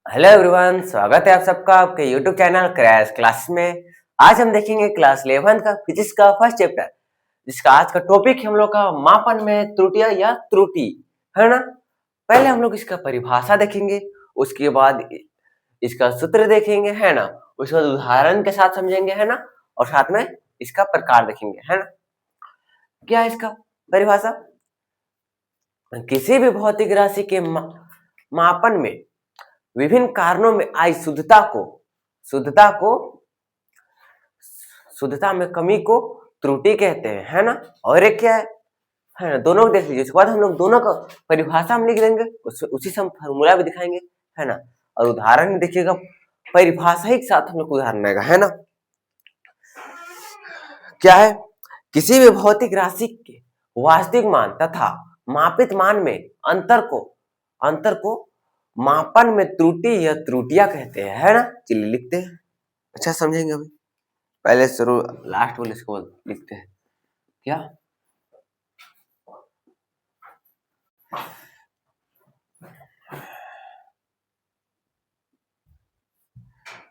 Hello everyone, स्वागत है आप सबका आपके यूट्यूब चैनल क्रैश क्लास में। आज हम देखेंगे क्लास 11 का फिजिक्स का फर्स्ट चैप्टर, जिसका आज का टॉपिक है हम लोग का मापन में त्रुटियां या त्रुटि, है ना। पहले हम लोग इसका परिभाषा देखेंगे, उसके बाद इसका सूत्र देखेंगे, है ना। उसके बाद उदाहरण के साथ समझेंगे, है ना। और साथ में इसका प्रकार देखेंगे, है ना। क्या है इसका परिभाषा? किसी भी भौतिक राशि के मापन में विभिन्न कारणों में आई शुद्धता को शुद्धता में कमी को त्रुटि कहते हैं, है ना। और एक क्या है ना, दोनों को देख लीजिए। उसके बाद हम लोग दोनों का परिभाषा हम लिख देंगे, उसी से हम फॉर्मूला भी दिखाएंगे, है ना। और उदाहरण देखिएगा, परिभाषा ही के साथ हम लोग उदाहरण आएगा, है ना। क्या है? किसी भी भौतिक राशि के वास्तविक मान तथा मापित मान में अंतर को मापन में त्रुटि या त्रुटियां कहते हैं, है ना। चलिए लिखते हैं, अच्छा समझेंगे अभी। पहले शुरू लास्ट वाले इसको लिखते हैं। क्या?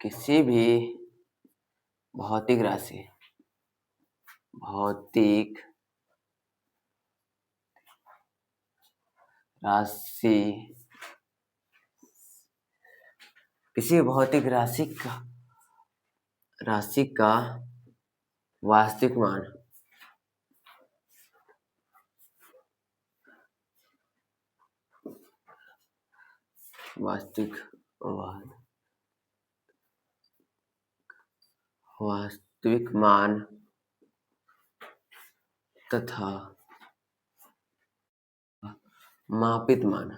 किसी भी भौतिक राशि किसी भौतिक राशि का वास्तविक मान तथा मापित मान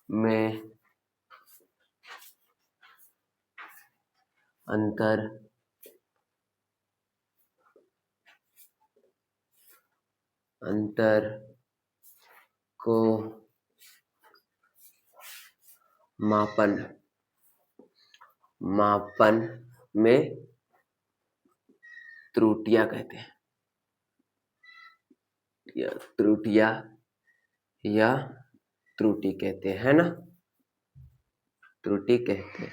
में अंतर को मापन में त्रुटियां कहते हैं, या त्रुटि कहते हैं, है ना। त्रुटि कहते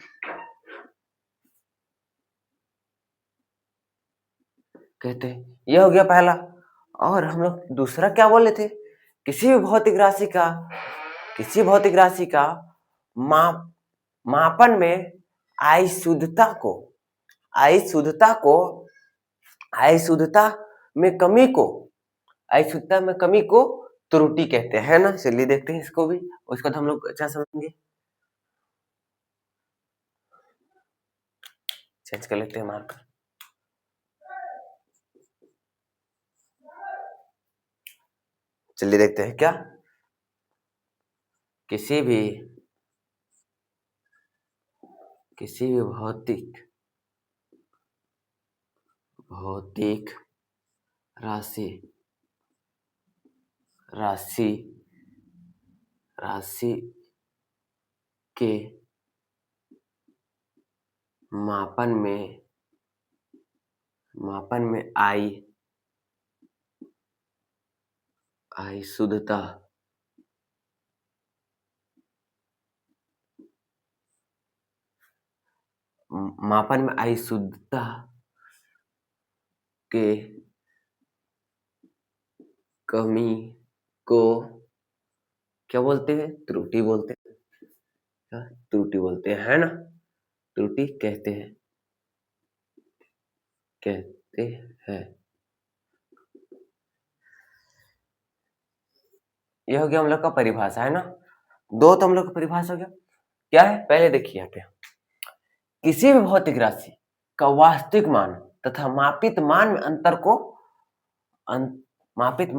हैं। यह हो गया पहला। और हम लोग दूसरा क्या बोले थे? किसी भी भौतिक राशि का मापन में आई शुद्धता में कमी को त्रुटि कहते हैं, है ना। चलिए देखते हैं इसको भी, उसके बाद हम लोग अच्छा समझेंगे। चेंज कर लेते हैं मार्कर। चलिए देखते हैं क्या। किसी भी भौतिक राशि के मापन में आई शुद्धता के कमी को क्या बोलते हैं? त्रुटि बोलते हैं। क्या? त्रुटि बोलते हैं, है ना। त्रुटि कहते हैं। यह हो गया हम लोग का परिभाषा, है ना। दो तो हम लोग का परिभाषा हो गया। क्या है? पहले देखिए यहाँ पे, किसी भी भौतिक राशि का वास्तविक मान तथा मापित मान में अंतर को मापित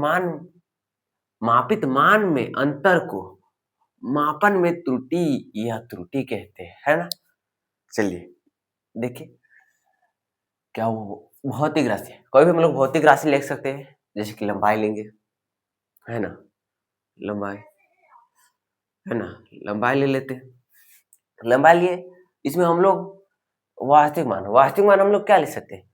मान में अंतर को मापन में त्रुटि या त्रुटि कहते हैं, है ना। चलिए देखिए, क्या वो भौतिक राशि, कोई भी हम लोग भौतिक राशि लिख सकते हैं। जैसे कि लंबाई लेंगे, है ना। लंबाई, है ना, लंबाई ले लेते हैं। लंबाई लिए, इसमें हम लोग वास्तविक मान हम लोग क्या लिख सकते हैं?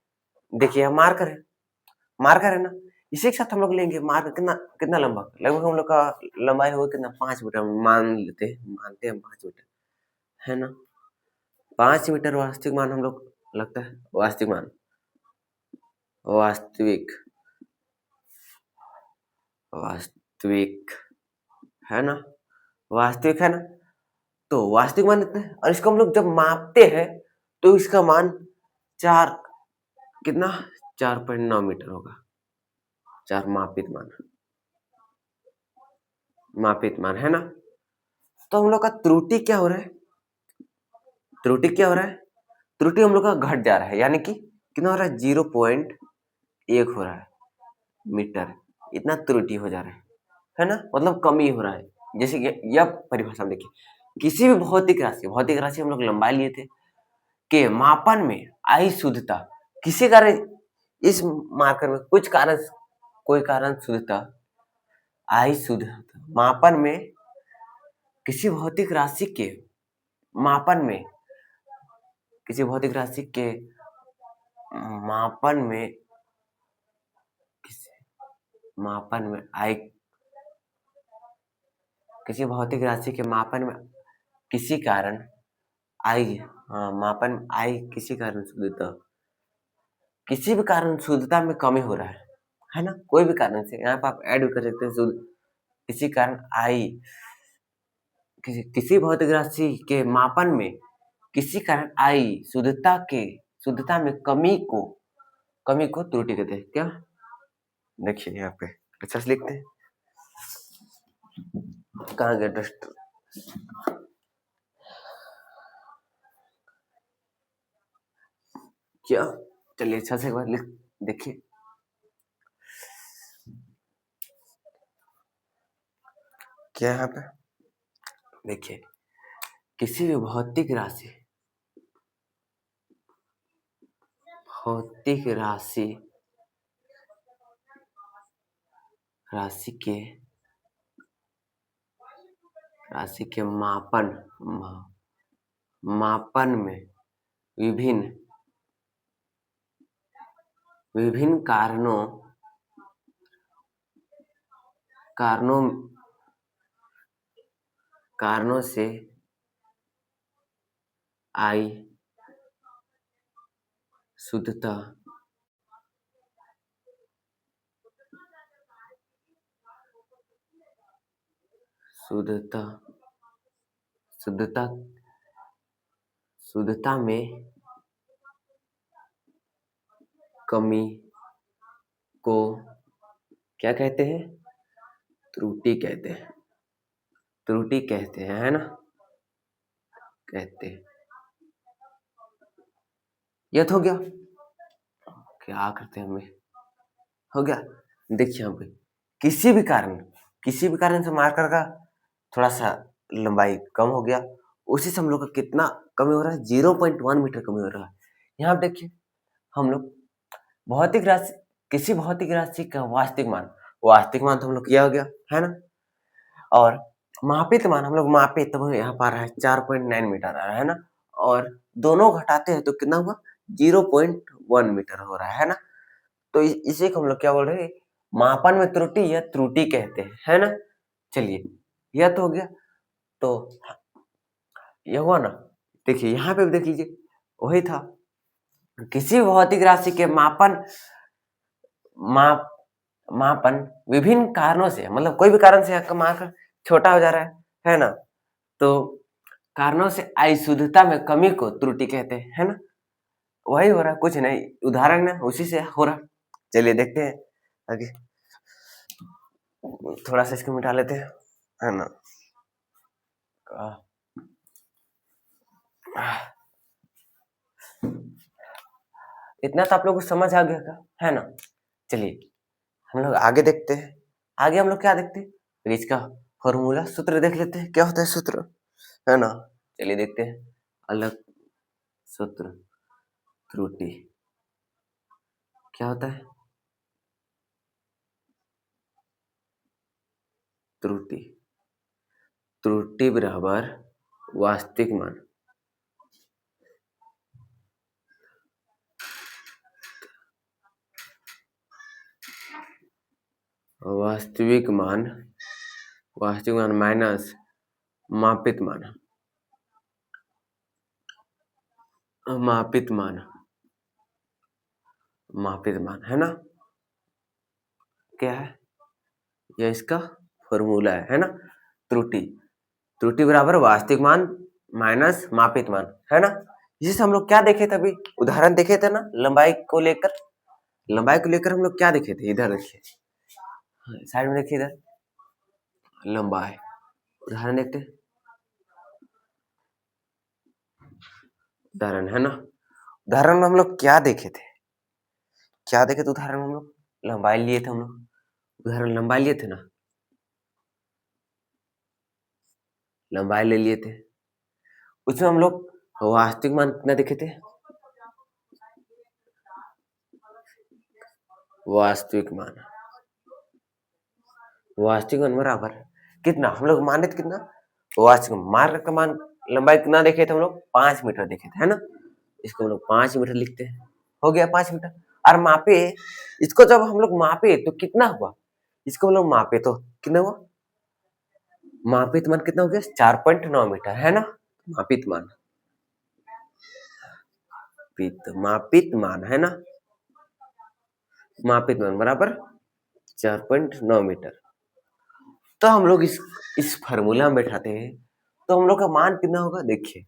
देखिए मार्कर है ना। इसी के साथ हम लोग लेंगे मार्ग कितना कितना लंबा, लगभग हम लोग का लंबाई होगा कितना 5 मीटर मानते हैं 5 मीटर, है ना। 5 मीटर वास्तविक मान हम लोग लगता है वास्तविक मान, वास्तविक वास्तविक है ना, वास्तविक है ना। तो वास्तविक मान इतना है और इसको हम लोग जब मापते हैं तो इसका मान 4 कितना 4.9 मीटर होगा। 4 मापित मान है ना। तो हम लोग का त्रुटि क्या हो रहा है, त्रुटि क्या हो रहा है, त्रुटि हम लोग का घट जा रहा है, यानी कि कितना हो रहा है 0.1 हो रहा है मीटर, इतना त्रुटि हो जा रहा है ना, मतलब कमी हो रहा है। जैसे कि यह परिभाषा में देखिए, किसी भी भौतिक राशि हम लोग लंबाई लिए थे के मापन में आई शुद्धता, किसी कारण इस मार्कर में कोई कारण शुद्धता आई शुद्धता मापन में किसी भौतिक राशि के मापन में किसी भौतिक राशि के मापन में मापन में आई किसी भौतिक राशि के मापन में किसी कारण आई मापन में आई किसी कारण शुद्धता, किसी भी कारण शुद्धता में कमी हो रहा है ना, कोई भी कारण से यहाँ पर आप ऐड भी कर सकते हैं शुद्ध, किसी कारण आई किसी भौतिक राशि के मापन में किसी कारण आई शुद्धता में कमी को त्रुटि कहते हैं। क्या देखिए यहाँ पे अच्छा से लिखते हैं, कहाँ गया डस्ट, क्या चलिए अच्छा से एक बार लिख देखिए, क्या यहाँ पे देखिए, किसी भी भौतिक राशि राशि के मापन में विभिन्न कारणों से आई शुद्धता में कमी को क्या कहते हैं, त्रुटि कहते हैं, है ना, कहते हैं। यह तो हो गया, क्या करते हैं हमें, हो गया। देखिए यहाँ पे किसी भी कारण से मार्कर का थोड़ा सा लंबाई कम हो गया, उसी से हम लोग का कितना कमी हो रहा है 0.1 मीटर कमी हो रहा है। यहाँ पे देखिए हम लोग किसी भौतिक राशि का वास्तविक मान तो हम लोग किया हो गया है ना, और मापित मान हम लोग मापे तब यहाँ पर आ रहा है 4.9 मीटर आ रहा है ना, और दोनों घटाते हैं तो कितना हुआ 0.1 मीटर हो रहा है ना। तो इसी को हम लोग क्या बोल रहे हैं, मापन में त्रुटि या त्रुटि कहते हैं, है ना। चलिए यह तो हो गया, तो यह हुआ ना। देखिए यहाँ पे भी देख लीजिए, वही था, किसी भौतिक राशि के मापन विभिन्न कारणों से, मतलब कोई भी कारण से आपका मार्कर छोटा हो जा रहा है ना, तो कारणों से आई शुद्धता में कमी को त्रुटि कहते हैं, है ना। वही हो रहा, कुछ नहीं, उदाहरण है उसी से हो रहा। चलिए देखते हैं आगे, थोड़ा सा इसको मिटा लेते हैं, है ना। इतना तो आप लोगों को समझ आ गया था, है ना। चलिए हम लोग आगे देखते हैं, आगे हम लोग क्या देखते हैं, तो इसका फॉर्मूला सूत्र देख लेते हैं, क्या होता है सूत्र, है ना। चलिए देखते हैं, अलग सूत्र, त्रुटि क्या होता है, त्रुटि बराबर वास्तविक मान वास्तविक मान माइनस मापित मान है ना, क्या है यह इसका फॉर्मूला है ना। त्रुटि बराबर वास्तविक मान माइनस मापित मान है ना। जिसे हम लोग क्या देखे थे अभी, उदाहरण देखे थे ना, लंबाई को लेकर हम लोग क्या देखे थे, इधर देखिए साइड में देखिए, इधर लंबाई उदाहरण देखते, उदाहरण है ना। उदाहरण में हम लोग क्या देखे थे, उदाहरण में हम लोग लंबाई लिए थे, उदाहरण लंबाई लिए थे ना, लंबाई ले लिए थे। उसमें हम लोग वास्तविक मान कितना देखे थे, वास्तविक मान बराबर कितना, हम लोग माने थे कितना, वास्तविक मार्ग का मान लंबाई कितना देखे थे हम लोग, 5 मीटर देखे थे है ना। इसको हम लोग 5 मीटर लिखते हैं, हो गया 5 मीटर। और मापे, इसको जब हम लोग मापे तो कितना हुआ, इसको हम लोग मापे तो कितना हुआ, मापित मान कितना हो गया, 4.9 मीटर है ना। मापित मान है ना, मापित मान बराबर 4.9 मीटर। तो हम लोग इस फार्मूला में बैठाते हैं तो हम लोग का मान कितना होगा, देखिए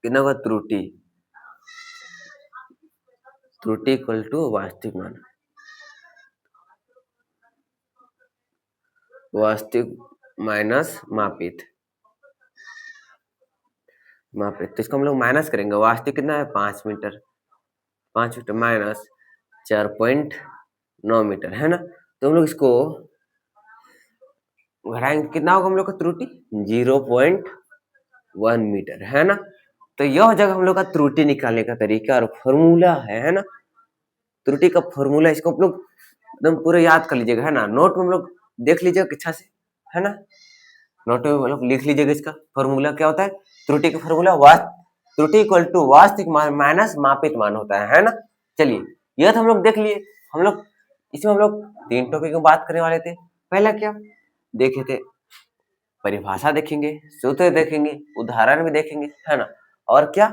कितना होगा, त्रुटि इक्वल टू वास्तविक मान, वास्तविक माइनस मापित। तो इसको हम लोग माइनस करेंगे, वास्तविक कितना है 5 मीटर, 5 मीटर माइनस 4.9 मीटर है ना। तो हम लोग इसको घटाएंगे, कितना होगा हम लोग का त्रुटि, 0.1 मीटर है ना। तो यह जगह हम लोग का त्रुटि निकालने का तरीका और फॉर्मूला है ना। त्रुटि का फॉर्मूला, इसको आप लोग एकदम पूरे याद कर लीजिएगा है ना, नोट में हम लोग देख लीजिएगा अच्छा से है ना, नोट में मतलब लिख लीजिएगा इसका फॉर्मूला क्या होता है। त्रुटि का फॉर्मूला त्रुटि इक्वल टू वास्तविक मान माइनस मापित मान होता है ना। चलिए यह तो हम लोग देख लिए। हम लोग इसमें हम लोग 3 टॉपिक में बात करने वाले थे। पहला क्या देखे थे, परिभाषा देखेंगे, सूत्र देखेंगे, उदाहरण भी देखेंगे है ना, और क्या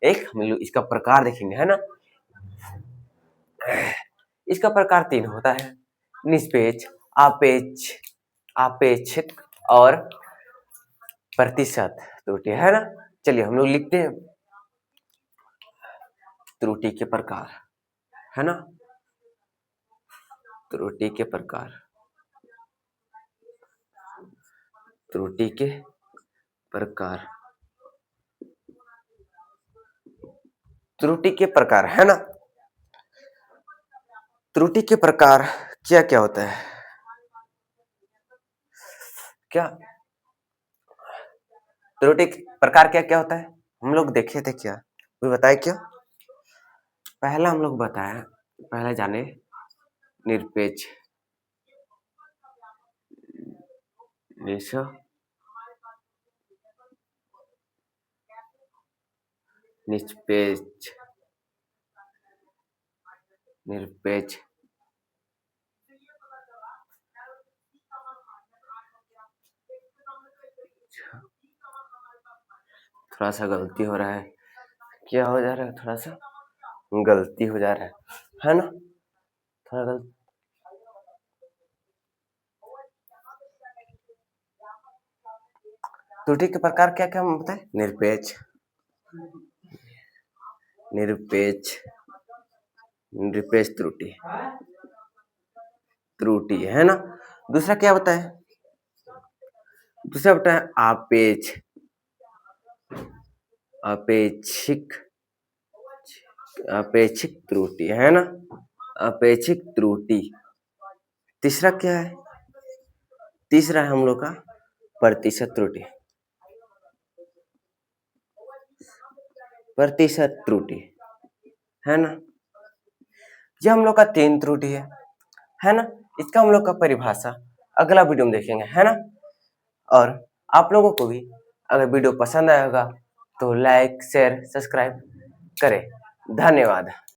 एक हम लोग इसका प्रकार देखेंगे है ना। इसका प्रकार 3 होता है, निष्पेक्ष, आपेक्षिक और प्रतिशत त्रुटि है ना। चलिए हम लोग लिखते हैं त्रुटि के प्रकार है ना, त्रुटि के प्रकार है ना। त्रुटि के प्रकार क्या क्या होता है, क्या त्रुटि प्रकार क्या क्या होता है हम लोग देखे थे, क्या कोई बताए क्या। पहला हम लोग बताया, पहले जाने निरपेक्ष, निरपेक्ष थोड़ा सा गलती हो रहा है, क्या हो जा रहा है, थोड़ा सा गलती हो जा रहा है ना, थोड़ा गलती। त्रुटि के प्रकार क्या क्या बताए, निरपेक्ष त्रुटि है ना। दूसरा क्या बताए, अपेक्षिक त्रुटि है ना, अपेक्षिक त्रुटि। तीसरा क्या है, तीसरा है हम लोग का प्रतिशत त्रुटि है ना। ये हम लोग का 3 त्रुटि है ना। इसका हम लोग का परिभाषा अगला वीडियो में देखेंगे है ना। और आप लोगों को भी अगर वीडियो पसंद आएगा तो लाइक शेयर सब्सक्राइब करें। धन्यवाद।